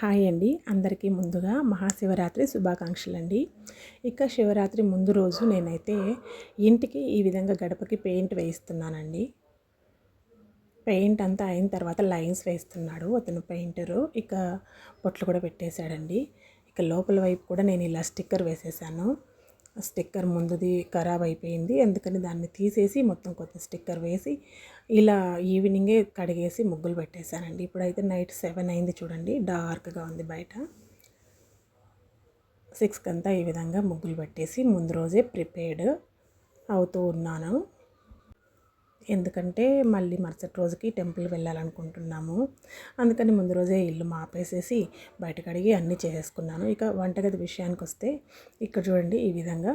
Hi అండి, అందరికీ ముందుగా మహాశివరాత్రి శుభాకాంక్షలండి. ఇక శివరాత్రి ముందు రోజు నేనైతే ఇంటికి ఈ విధంగా గడపకి పెయింట్ వేయిస్తున్నానండి. పెయింట్ అంతా అయిన తర్వాత లైన్స్ వేస్తున్నాడు అతను పెయింటరు. ఇక బొట్లు కూడా పెట్టేశాడండి. ఇక లోపల వైపు కూడా నేను ఇలా స్టిక్కర్ వేసేసాను. స్టిక్కర్ ముందుది ఖరాబ్ అయిపోయింది, అందుకని దాన్ని తీసేసి మొత్తం కొత్త స్టిక్కర్ వేసి ఇలా ఈవినింగే కడిగేసి ముగ్గులు పెట్టేశానండి. ఇప్పుడైతే నైట్ 7 అయింది చూడండి, డార్క్గా ఉంది బయట. 6 అంతా ఈ విధంగా ముగ్గులు పెట్టేసి ముందు రోజే ప్రిపేర్డ్ అవుతూ ఉన్నాను. ఎందుకంటే మళ్ళీ మరుసటి రోజుకి టెంపుల్ వెళ్ళాలనుకుంటున్నాము. అందుకని ముందు రోజే ఇల్లు మాపేసేసి బయట కడిగి అన్నీ చేసేసుకున్నాను. ఇక వంటగది విషయానికి వస్తే ఇక్కడ చూడండి, ఈ విధంగా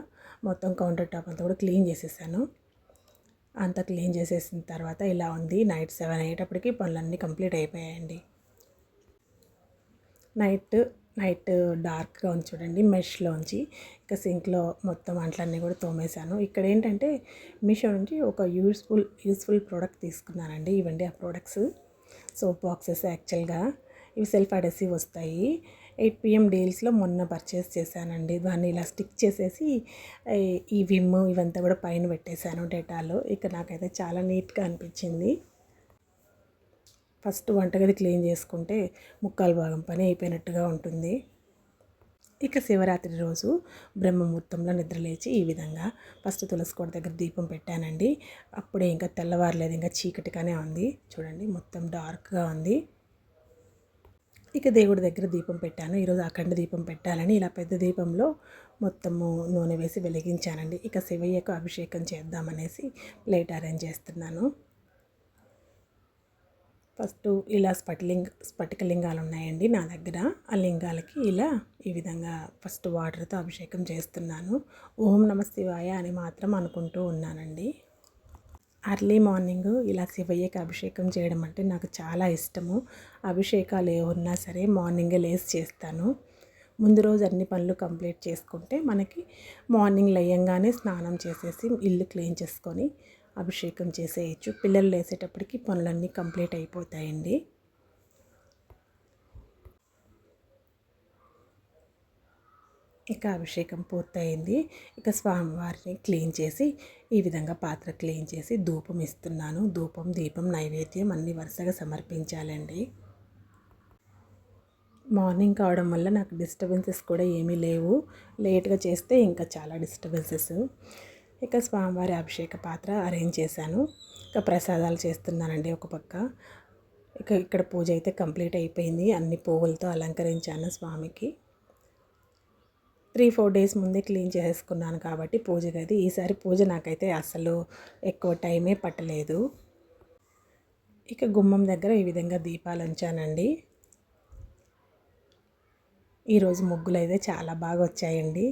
మొత్తం కౌంటర్ టాప్ అంతా కూడా క్లీన్ చేసేసాను. అంతా క్లీన్ చేసేసిన తర్వాత ఇలా ఉంది. నైట్ 7 అయ్యేటప్పటికి పనులన్నీ కంప్లీట్ అయిపోయాయండి. నైట్ డార్క్గా ఉంది చూడండి, మెష్లోంచి. ఇక సింక్లో మొత్తం అంట్లన్నీ కూడా తోమేశాను. ఇక్కడ ఏంటంటే మీషో నుంచి ఒక యూస్ఫుల్ ప్రోడక్ట్ తీసుకున్నానండి. ఇవండి ఆ ప్రోడక్ట్స్. సోప్ బాక్సెస్ యాక్చువల్గా ఇవి సెల్ఫ్ అడెసివ్ వస్తాయి. 8 PM డీల్స్లో మొన్న పర్చేస్ చేశానండి. దాన్ని ఇలా స్టిక్ చేసేసి ఈ విమ్ ఇవంతా కూడా పైన పెట్టేశాను, డెటాల్. ఇక నాకైతే చాలా నీట్గా అనిపించింది. ఫస్ట్ వంటగది క్లీన్ చేసుకుంటే ముక్కాలు భాగం పని అయిపోయినట్టుగా ఉంటుంది. ఇక శివరాత్రి రోజు బ్రహ్మముహూర్తంలో నిద్రలేచి ఈ విధంగా ఫస్ట్ తులసి కోట దగ్గర దీపం పెట్టానండి. అప్పుడే ఇంకా తెల్లవారలేదు, ఇంకా చీకటిగానే ఉంది చూడండి, మొత్తం డార్క్గా ఉంది. ఇక దేవుడి దగ్గర దీపం పెట్టాను. ఈరోజు అఖండ దీపం పెట్టాలని ఇలా పెద్ద దీపంలో మొత్తము నూనె వేసి వెలిగించానండి. ఇక శివయ్యకు అభిషేకం చేద్దామనేసి ప్లేట్ అరేంజ్ చేస్తున్నాను. ఫస్ట్ ఇలా స్ఫటిక లింగాలు ఉన్నాయండి నా దగ్గర. ఆ లింగాలకి ఇలా ఈ విధంగా ఫస్ట్ వాటర్తో అభిషేకం చేస్తున్నాను. ఓం నమ శివాయ అని మాత్రం అనుకుంటూ ఉన్నానండి. అర్లీ మార్నింగ్ ఇలా శివయ్యకి అభిషేకం చేయడం అంటే నాకు చాలా ఇష్టము. అభిషేకాలు ఏమున్నా సరే మార్నింగే లేసి చేస్తాను. ముందు రోజు అన్ని పనులు కంప్లీట్ చేసుకుంటే మనకి మార్నింగ్ లేయంగానే స్నానం చేసేసి ఇల్లు క్లీన్ చేసుకొని అభిషేకం చేసేయచ్చు. పిల్లలు లేసేటప్పటికి పనులన్నీ కంప్లీట్ అయిపోతాయండి. ఇక అభిషేకం పూర్తయింది. ఇక స్వామివారిని క్లీన్ చేసి ఈ విధంగా పాత్ర క్లీన్ చేసి ధూపం ఇస్తున్నాను. ధూపం, దీపం, నైవేద్యం అన్నీ వరుసగా సమర్పించాలండి. మార్నింగ్ కావడం వల్ల నాకు డిస్టర్బెన్సెస్ కూడా ఏమీ లేవు. లేట్గా చేస్తే ఇంకా చాలా డిస్టర్బెన్సెస్. ఇక స్వామివారి అభిషేక పాత్ర అరేంజ్ చేశాను. ఇక ప్రసాదాలు చేస్తున్నానండి ఒక పక్క. ఇక ఇక్కడ పూజ అయితే కంప్లీట్ అయిపోయింది. అన్ని పువ్వులతో అలంకరించాను స్వామికి. 3-4 డేస్ ముందే క్లీన్ చేసుకున్నాను కాబట్టి పూజ గది. ఈసారి పూజ నాకైతే అసలు ఎక్కువ టైమే పట్టలేదు. ఇక గుమ్మం దగ్గర ఈ విధంగా దీపాలు ఉంచానండి. ఈరోజు ముగ్గులు అయితే చాలా బాగా వచ్చాయండి.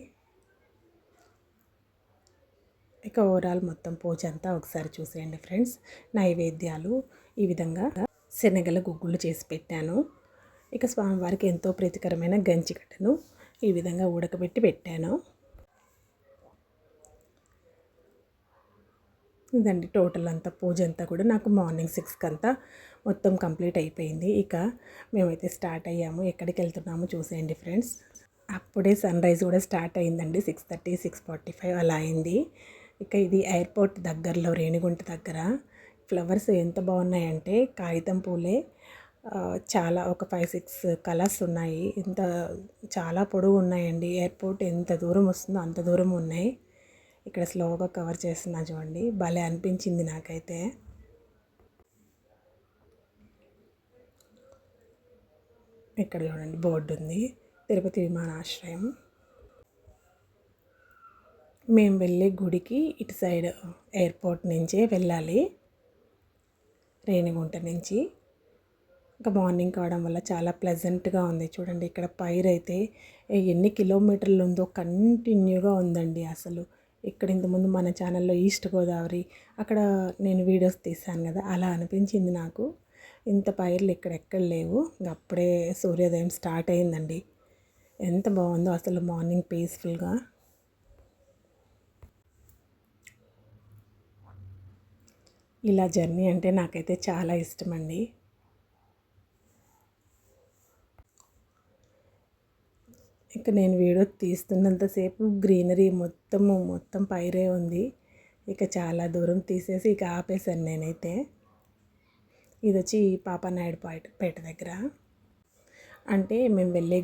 ఇక ఓవరాల్ మొత్తం పూజ అంతా ఒకసారి చూసేయండి ఫ్రెండ్స్. నైవేద్యాలు ఈ విధంగా శనగల గుగ్గులు చేసి పెట్టాను. ఇక స్వామివారికి ఎంతో ప్రీతికరమైన గంజికట్టను ఈ విధంగా ఉడకబెట్టి పెట్టాను. ఇదండి టోటల్ అంతా పూజ అంతా కూడా నాకు మార్నింగ్ 6 అంతా మొత్తం కంప్లీట్ అయిపోయింది. ఇక మేమైతే స్టార్ట్ అయ్యాము. ఎక్కడికి వెళ్తున్నామో చూసేయండి ఫ్రెండ్స్. అప్పుడే సన్ రైజ్ కూడా స్టార్ట్ అయిందండి. 6:30, 6:45 అలా అయింది. ఇక ఇది ఎయిర్పోర్ట్ దగ్గరలో, రేణిగుంట దగ్గర. ఫ్లవర్స్ ఎంత బాగున్నాయంటే కాగితం పూలే, చాలా ఒక 5-6 కలర్స్ ఉన్నాయి. చాలా పొడవు ఉన్నాయండి. ఎయిర్పోర్ట్ ఎంత దూరం వస్తుందో అంత దూరం ఉన్నాయి. ఇక్కడ స్లోగా కవర్ చేస్తున్నా చూడండి, భలే అనిపించింది నాకైతే. ఇక్కడ చూడండి బోర్డు ఉంది, తిరుపతి విమానాశ్రయం. మేము వెళ్ళే గుడికి ఇటు సైడ్ ఎయిర్పోర్ట్ నుంచే వెళ్ళాలి, రేణిగుంట నుంచి. ఇంకా మార్నింగ్ కావడం వల్ల చాలా ప్లెజెంట్గా ఉంది. చూడండి ఇక్కడ పైర్ అయితే ఎన్ని కిలోమీటర్లు ఉందో కంటిన్యూగా ఉందండి అసలు. ఇక్కడ ఇంతకుముందు మన ఛానల్లో ఈస్ట్ గోదావరి అక్కడ నేను వీడియోస్ తీశాను కదా, అలా అనిపించింది నాకు. ఇంత పైర్లు ఎక్కడ లేవు. అప్పుడే సూర్యోదయం స్టార్ట్ అయిందండి. ఎంత బాగుందో అసలు మార్నింగ్ పీస్ఫుల్గా. ఇలా జర్నీ అంటే నాకైతే చాలా ఇష్టమండి. ఇక నేను వీడియో తీస్తున్నంతసేపు గ్రీనరీ మొత్తం పైరే ఉంది. ఇక చాలా దూరం తీసేసి ఇక ఆపేశాను నేనైతే. ఇది వచ్చి పాపనాయుడు పేట దగ్గర. అంటే మేము వెళ్ళే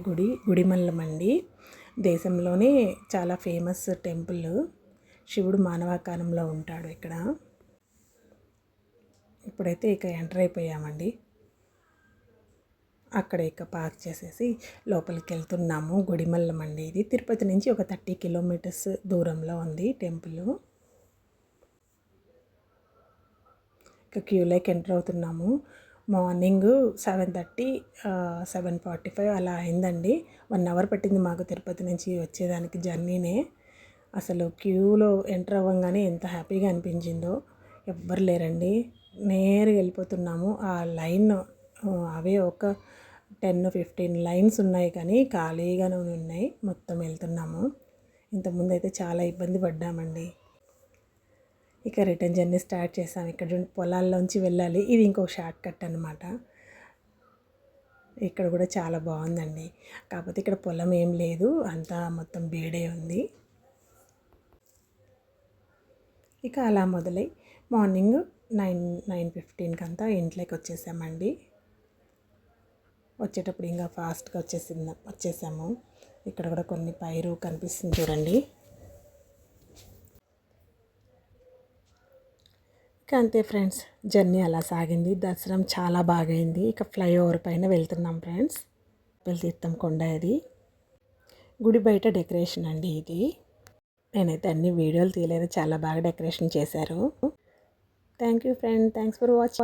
గుడిమల్లం అండి. దేశంలోనే చాలా ఫేమస్ టెంపుల్. శివుడు మానవాకారంలో ఉంటాడు ఇక్కడ. ఇప్పుడైతే ఇక ఎంటర్ అయిపోయామండి. అక్కడ ఇక పార్క్ చేసేసి లోపలికి వెళ్తున్నాము. గుడిమల్లం అండి ఇది. తిరుపతి నుంచి ఒక 30 కిలోమీటర్స్ దూరంలో ఉంది టెంపుల్. ఇక క్యూలోకి ఎంటర్ అవుతున్నాము. మార్నింగ్ 7:30 7:45 అలా అయిందండి. 1 అవర్ పట్టింది మాకు తిరుపతి నుంచి వచ్చేదానికి జర్నీనే. అసలు క్యూలో ఎంటర్ అవ్వగానే ఎంత హ్యాపీగా అనిపించిందో. ఎవ్వరు లేరండి, నేరుగా వెళ్ళిపోతున్నాము. ఆ లైన్ అవే ఒక 10-15 లైన్స్ ఉన్నాయి కానీ ఖాళీగానే ఉన్నాయి. మొత్తం వెళ్తున్నాము. ఇంతకుముందు అయితే చాలా ఇబ్బంది పడ్డామండి. ఇక రిటర్న్ జర్నీ స్టార్ట్ చేసాం. ఇక్కడ పొలాల్లోంచి వెళ్ళాలి. ఇది ఇంకో షార్ట్ కట్ అనమాట. ఇక్కడ కూడా చాలా బాగుందండి. కాకపోతే ఇక్కడ పొలం ఏం లేదు, అంతా మొత్తం బేడే ఉంది. ఇక అలా మొదలై మార్నింగ్ 9:15 అంతా ఇంట్లోకి వచ్చేసామండి. వచ్చేటప్పుడు ఇంకా ఫాస్ట్గా వచ్చేసాము. ఇక్కడ కూడా కొన్ని పైరు కనిపిస్తుంది చూడండి. ఇక అంతే ఫ్రెండ్స్, జర్నీ అలా సాగింది. దర్శనం చాలా బాగైంది. ఇక ఫ్లైఓవర్ పైన వెళ్తున్నాం ఫ్రెండ్స్. తీర్థం కొండ ఇది. గుడి బయట డెకరేషన్ అండి ఇది. నేనైతే అన్ని వీడియోలు తీయలేదు, చాలా బాగా డెకరేషన్ చేశారు. Thank you friend, thanks for watching.